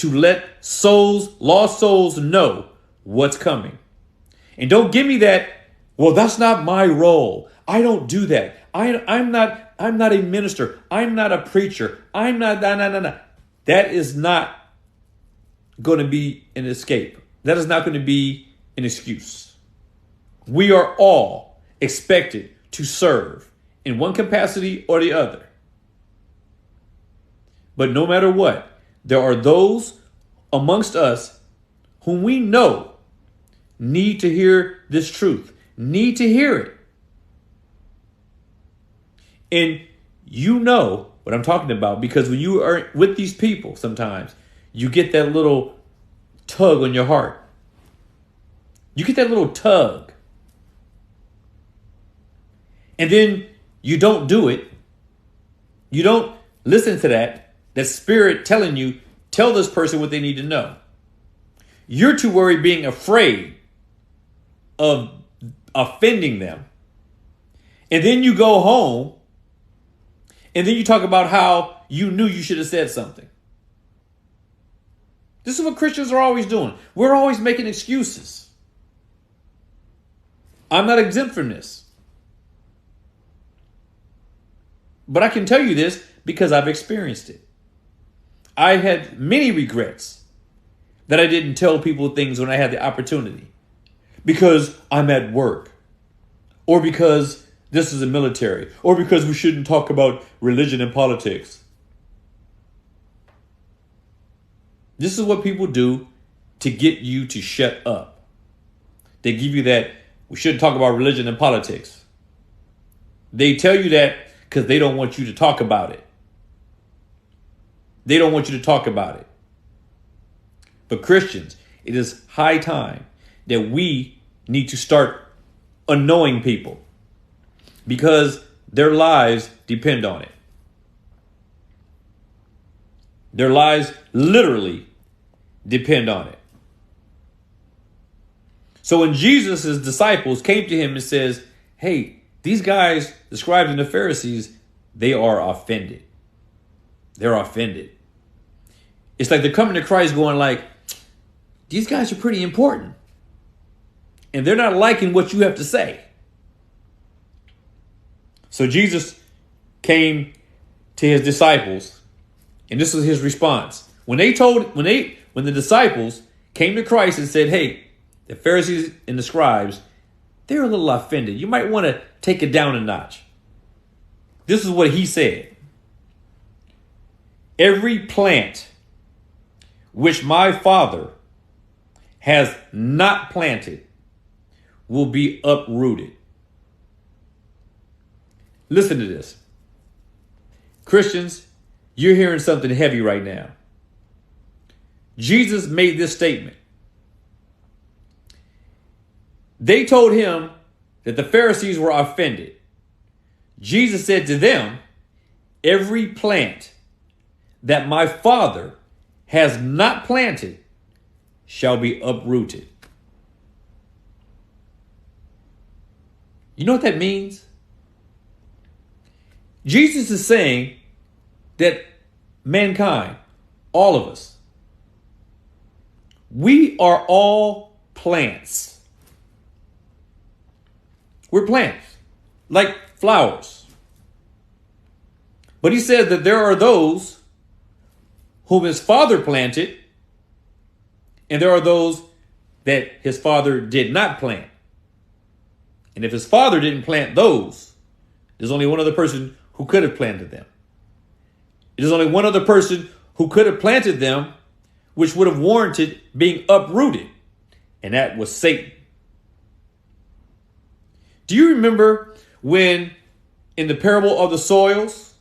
to let lost souls know what's coming. And don't give me that, well, that's not my role. I don't do that. I'm not a minister. I'm not a preacher. I'm not, no. That is not going to be an escape. That is not going to be an excuse. We are all expected to serve in one capacity or the other. But no matter what, there are those amongst us whom we know need to hear this truth, need to hear it. And you know what I'm talking about, because when you are with these people, sometimes you get that little tug on your heart. You get that little tug. And then you don't do it. You don't listen to that spirit telling you, tell this person what they need to know. You're too worried being afraid of offending them. And then you go home and then you talk about how you knew you should have said something. This is what Christians are always doing. We're always making excuses. I'm not exempt from this. But I can tell you this because I've experienced it. I had many regrets that I didn't tell people things when I had the opportunity, because I'm at work, or because this is a military, or because we shouldn't talk about religion and politics. This is what people do to get you to shut up. They give you that, we shouldn't talk about religion and politics. They tell you that because they don't want you to talk about it. They don't want you to talk about it. But Christians, it is high time that we need to start annoying people, because their lives depend on it. Their lives literally depend on it. So when Jesus' disciples came to him and says, hey, these guys, the scribes and the Pharisees, they are offended. They're offended. It's like they're coming to Christ going like, these guys are pretty important. And they're not liking what you have to say. So Jesus came to his disciples, and this was his response. When the disciples came to Christ and said, hey, the Pharisees and the scribes, they're a little offended. You might want to take it down a notch. This is what he said. Every plant which my Father has not planted will be uprooted. Listen to this. Christians, you're hearing something heavy right now. Jesus made this statement. They told him that the Pharisees were offended. Jesus said to them, every plant that my Father has not planted shall be uprooted. You know what that means? Jesus is saying that mankind, all of us, we are all plants. We're plants, like flowers. But he said that there are those whom his Father planted, and there are those that his Father did not plant. And if his Father didn't plant those, there's only one other person who could have planted them. There's only one other person who could have planted them, which would have warranted being uprooted, and that was Satan. Do you remember when in the parable of the soils,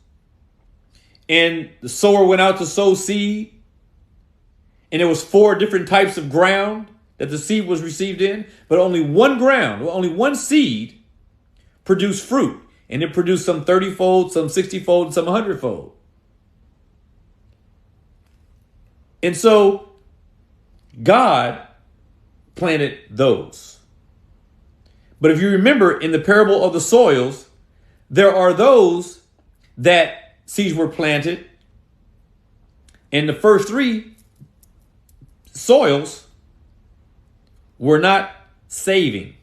and the sower went out to sow seed, and there was 4 different types of ground that the seed was received in, but only one seed produced fruit, and it produced some 30-fold, some 60-fold, and some 100-fold. And so God planted those. But if you remember in the parable of the soils, there are those that seeds were planted, and the first 3 soils were not saving.